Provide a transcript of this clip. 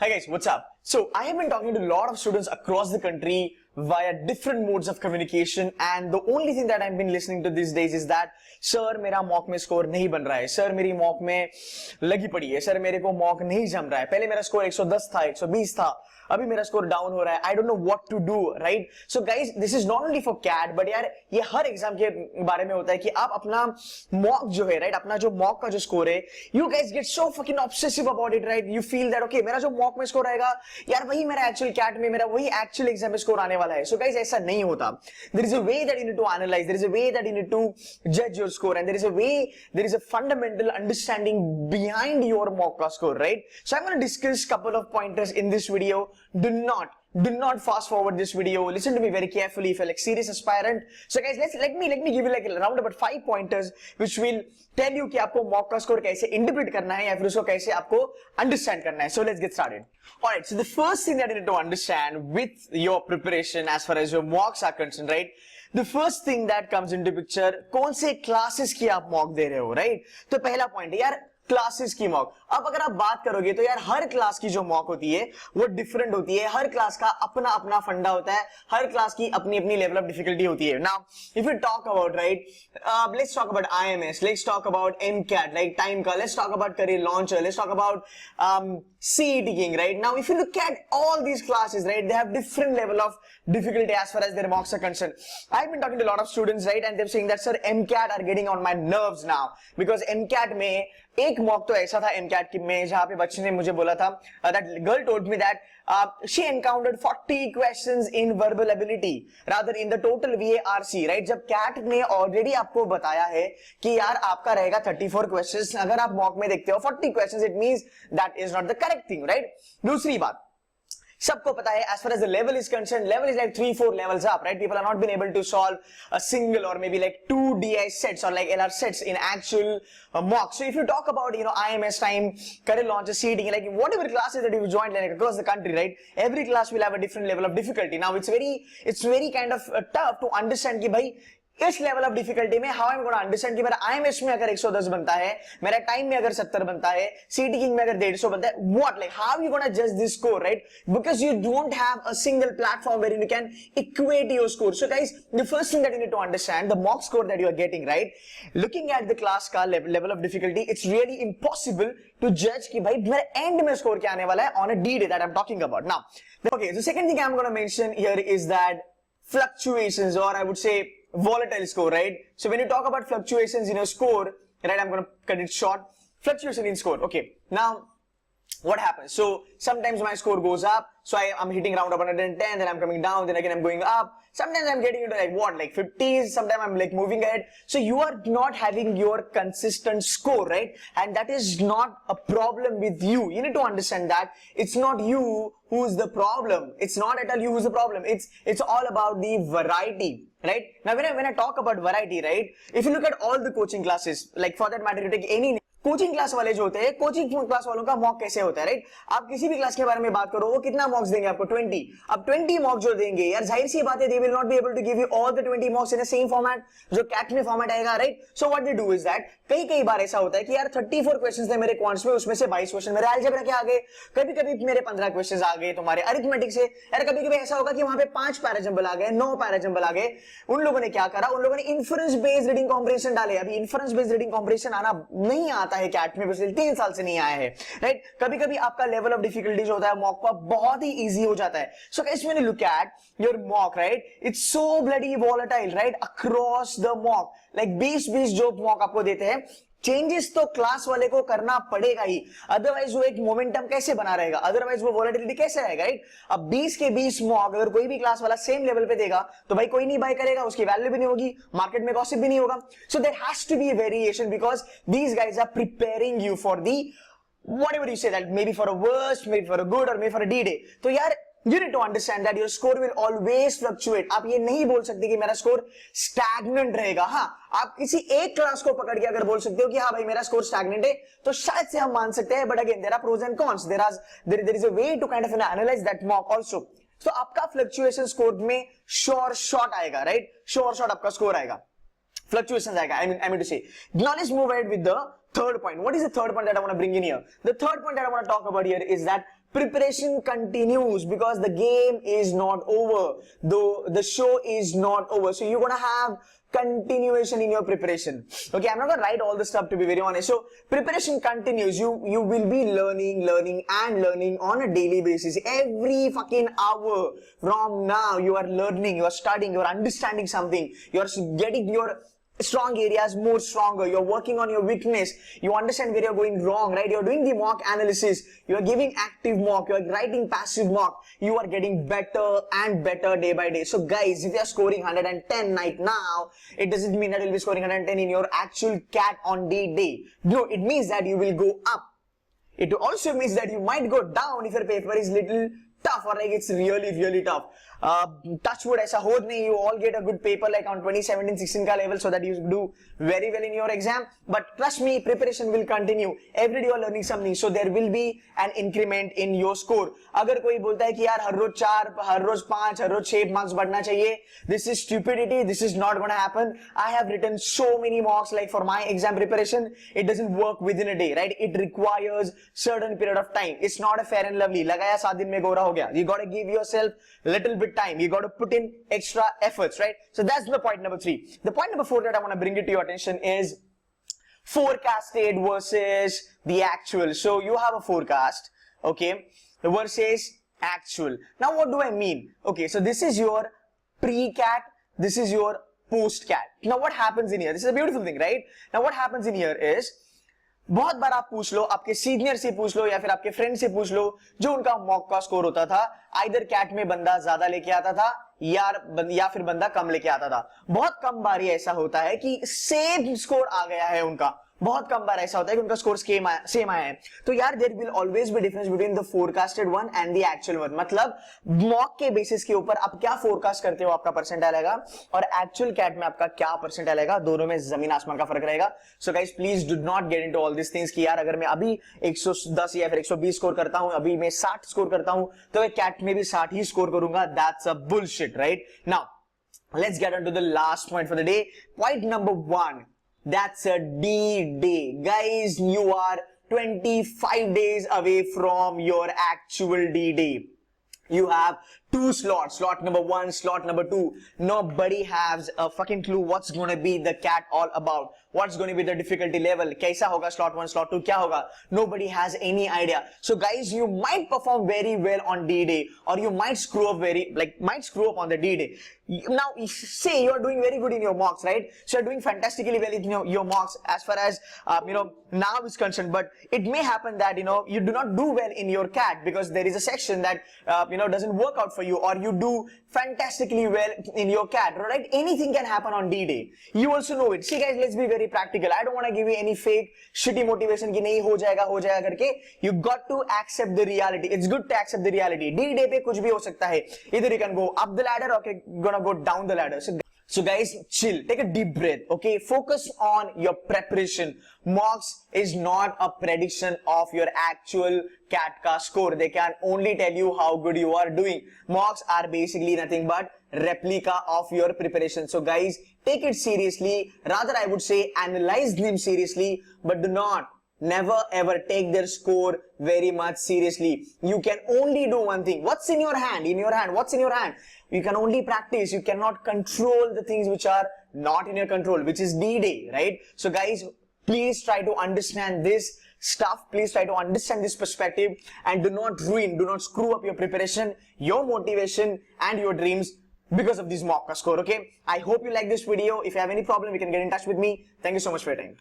Hi guys, what's up? So I have been talking to a lot of students across the country via different modes of communication, and the only thing that I've been listening to these days is that sir मेरा mock में score नहीं बन रहा है, sir मेरी mock में लगी पड़ी है, सर मेरे को मॉक नहीं जम रहा है, पहले मेरा स्कोर 110 था 120 था, अभी मेरा स्कोर डाउन हो रहा है, I don't know what to do, right? So guys this is not only for CAT but यार ये हर एग्जाम के बारे में होता है कि आप अपना मॉक जो है, राइट, अपना जो मॉक का जो स्कोर है, you guys get so fucking obsessive about it, right? You feel that okay मेरा जो मॉक में स्कोर आएगा यार वही मेरा एक्चुअल कैट में, मेरा वही एक्चुअल एग्जाम में स्कोर आने वाला है. सो गाइस ऐसा नहीं होता. There is a way that you need to analyse, there is a way that you need to जज your score, and there is a way, there is a fundamental understanding behind your mock का score, right? So I am gonna discuss couple of pointers in this video. Do not fast forward this video. Listen to me very carefully if you're like serious aspirant. So guys, let me give you like around about 5 pointers which will tell you कि आपको mock का score कैसे interpret करना है या फिर उसको कैसे आपको understand करना है. So let's get started. Alright, so the first thing that you need to understand with your preparation as far as your mocks are concerned, right? The first thing that comes into picture, कौन से classes की आप mock दे रहे हो, right? तो पहला point है यार क्लासेस की मॉक. अब अगर आप बात करोगे तो यार हर क्लास की जो मॉक होती है वो डिफरेंट होती है, हर क्लास का अपना अपना फंडा होता है, हर क्लास की अपनी अपनी लेवल ऑफ डिफिकल्टी होती है. Now if you talk about, right, let's talk about IMS, let's talk about MCAT, like TIME का, let's talk about Career Launcher, let's talk about CET King, right? Now if you look at all these classes, right, they have different level of difficulty as far as their mocks are concerned. I've been talking to a lot of students, right, and they're saying that sir MCAT are getting on my nerves now because MCAT में एक mock तो ऐसा था MCAT में जहां पे बच्चे ने मुझे बोला था, that girl told me that she encountered 40 questions in verbal ability rather in the total VARC, right? जब कैट ने ऑलरेडी आपको बताया है कि यार आपका रहेगा 34 क्वेश्चंस, अगर आप मॉक में देखते हो 40 questions, it means that is not the correct thing, right? दूसरी बात, सबको पता है as far as the level is concerned, level is like 3-4 levels up, right? People are not been able to solve a single or maybe like 2 DI sets or like LR sets in actual mock. So if you talk about, you know, IMS time, career launches, seating, like whatever classes that you've joined like across the country, right? Every class will have a different level of difficulty. Now it's very kind of tough to understand कि भाई इस level of difficulty में how I am gonna understand कि मेरा IMS में अगर 110 बनता है, मेरा टाइम में अगर 70 बनता है, सीटी किंग में अगर 150 बनता है, what, like how you gonna जज this score, right? Because you don't have a single platform where you can equate your score. So guys the first thing that you need to understand, the mock score that you are getting, right, looking at the class का level of difficulty, it's really impossible to जज कि भाई मेरा and में score क्या आने वाला है on a D day that I am talking about. Now okay, the second thing I am gonna mention here is that fluctuations, or I would say volatile score, right? So when you talk about fluctuations in your score, right, I'm going to cut it short. Fluctuation in score. Okay. Now, what happens? So sometimes my score goes up, so I'm hitting around 110, then I'm coming down, then again I'm going up. Sometimes I'm getting into like what, like 50s, sometimes I'm like moving ahead. So you are not having your consistent score, right? And that is not a problem with you. You need to understand that it's not you who's the problem. It's not at all you who's the problem. It's all about the variety, right? Now when I talk about variety, right, if you look at all the coaching classes, like for that matter, you take any coaching class वाले जो होते हैं, coaching class वालों का mock कैसे होता है, right? आप किसी भी क्लास के बारे में बात करो, वो कितना मॉक्स देंगे आपको? 20. अब 20 मॉक जो देंगे यार, जाहिर सी बात है they will not be able to give you all the 20 mocks in the same format जो कैट में फॉर्मेट आएगा, right? So what they do is that, कई बार ऐसा होता है कि यार 34 क्वेश्चंस थे मेरे क्वांट्स में, उसमें से 22 क्वेश्चन मेरे अलजेब्रा के आ गए, कभी मेरे 15 क्वेश्चंस आ गए तुम्हारे अरिथमेटिक से, यार कभी ऐसा होगा कि वहां पे 5 पैराजंबल आ गए, 9 पैराजंबल आ गए. उन लोगों ने क्या करा, उन लोगों ने इन्फरेंस बेस्ड रीडिंग कॉम्प्रिहेंशन डाले. अभी इन्फरेंस बेस्ड रीडिंग कॉम्प्रिहेंशन आना नहीं आता है कैट में, 3 साल से नहीं आया है, राइट? कभी आपका लेवल ऑफ डिफिकल्टी जो होता है मॉक का बहुत ही इजी हो जाता है. So guys when you look at your mock, right, it's so bloody volatile, right, across the mock, like 20 जो मॉक आपको देते हैं, चेंजेस तो क्लास वाले को करना पड़ेगा ही, अदरवाइज वो एक मोमेंटम कैसे बना रहेगा, अदरवाइज वो वोलेटिलिटी कैसे आएगा, राइट? अब 20 के 20 मॉक अगर कोई भी क्लास वाला सेम लेवल पे देगा तो भाई कोई नहीं बाय करेगा, उसकी वैल्यू भी नहीं होगी, मार्केट में गॉसिप भी नहीं होगा. So there has to be a variation because these guys are preparing you for the whatever you say, that maybe for a worst, maybe for a good, or maybe for a D-day. तो यार you need to understand that your score will always fluctuate. आप ये नहीं बोल सकते कि मेरा score stagnant रहेगा. हाँ, आप किसी एक क्लास को पकड़ के अगर बोल सकते हो कि हाँ भाई मेरा स्कोर stagnant है, तो शायद से हम मान सकते हैं, but again there are pros and cons. There is a way to kind of analyze that mock also. So आपका fluctuation score में sure shot आएगा, right? Sure shot आपका score आएगा. Fluctuations आएगा. I mean to say. Now let's move ahead with the third point. What is the third point that I want to bring in here? The third point that I want to talk about here is that preparation continues because the game is not over, though the show is not over. So you're gonna have continuation in your preparation. Okay, I'm not gonna write all the stuff, to be very honest. So preparation continues. You will be learning on a daily basis. Every fucking hour from now, you are learning, you are studying, you are understanding something, you are getting your strong areas more stronger. You're working on your weakness. You understand where you're going wrong, right? You're doing the mock analysis. You're giving active mock. You're writing passive mock. You are getting better and better day by day. So guys, if you're scoring 110 right now, it doesn't mean that you'll be scoring 110 in your actual CAT on day. No, it means that you will go up. It also means that you might go down if your paper is little tough or like it's really tough. Touch wood, aisa ho nahi, you all get a good paper like on 2017-16 ka level so that you do very well in your exam. But trust me, preparation will continue. Every day you are learning something, so there will be an increment in your score. अगर कोई बोलता है कि यार हर रोज 4, हर रोज 5, हर रोज 6 marks बढ़ना चाहिए, this is stupidity. This is not gonna happen. I have written so many mocks like for my exam preparation. It doesn't work within a day, right? It requires certain period of time. It's not a fair and lovely. लगाया 7 दिन में गोरा हो गया. You gotta give yourself little bit time. You got to put in extra efforts, right? So that's the point number 3. The point number 4 that I want to bring it to your attention is forecasted versus the actual. So you have a forecast, okay, versus actual. Now what do I mean? Okay, so this is your pre-CAT, this is your post-CAT. Now what happens in here? This is a beautiful thing, right? Now what happens in here is, बहुत बार आप पूछ लो, आपके senior से पूछ लो या फिर आपके friend से पूछ लो, जो उनका मॉक का स्कोर होता था, आइदर कैट में बंदा ज्यादा लेके आता था या फिर बंदा कम लेके आता था. बहुत कम बार ये ऐसा होता है कि सेम स्कोर आ गया है उनका. बहुत कम बार ऐसा होता है कि उनका स्कोर सेम आया है. तो यार there will always be difference between the forecasted one and the actual one. मतलब मॉक के बेसिस के ऊपर आप क्या फोरकास्ट करते हो, आपका परसेंटाइल आएगा, और एक्चुअल कैट में आपका क्या परसेंटाइल आएगा. दोनों में जमीन आसमान का फर्क रहेगा. So guys please do not get into all this things कि यार अगर मैं अभी 110 या फिर 120 स्कोर करता हूं, अभी मैं 60 स्कोर करता हूं, तो मैं कैट में भी 60 ही स्कोर करूंगा. That's a bullshit, right? Now let's get on to the last point for the day. Point number 1, that's a D-Day. Guys, you are 25 days away from your actual D-Day. You have 2 slots, slot number 1, slot number 2. Nobody has a fucking clue what's going to be the CAT all about. What's going to be the difficulty level? Kaisa hoga slot 1, slot 2, kya hoga? Nobody has any idea. So guys, you might perform very well on D-Day, or you might screw up on the D-Day. Now, say you're doing very good in your mocks, right? So you're doing fantastically well in your mocks as far as, now is concerned, but it may happen that, you do not do well in your CAT because there is a section that, doesn't work out for you, or you do fantastically well in your CAT, right? Anything can happen on D-Day. You also know it. See guys, let's be very practical. I don't want to give you any fake shitty motivation ki nahi ho jayega karke. You got to accept the reality. It's good to accept the reality. D-Day pe kuch bhi ho sakta hai. Either you can go up the ladder or gonna go down the ladder. So guys, chill, take a deep breath, okay? Focus on your preparation. Mocks is not a prediction of your actual CAT ka score. They can only tell you how good you are doing. Mocks are basically nothing but replica of your preparation. So guys, take it seriously. Rather, I would say analyze them seriously, but do not never ever take their score very much seriously. You can only do one thing. What's in your hand? What's in your hand? You can only practice. You cannot control the things which are not in your control, which is D-Day, right? So guys, please try to understand this stuff. Please try to understand this perspective and do not screw up your preparation, your motivation and your dreams because of this mock score, okay? I hope you like this video. If you have any problem, you can get in touch with me. Thank you so much for your time.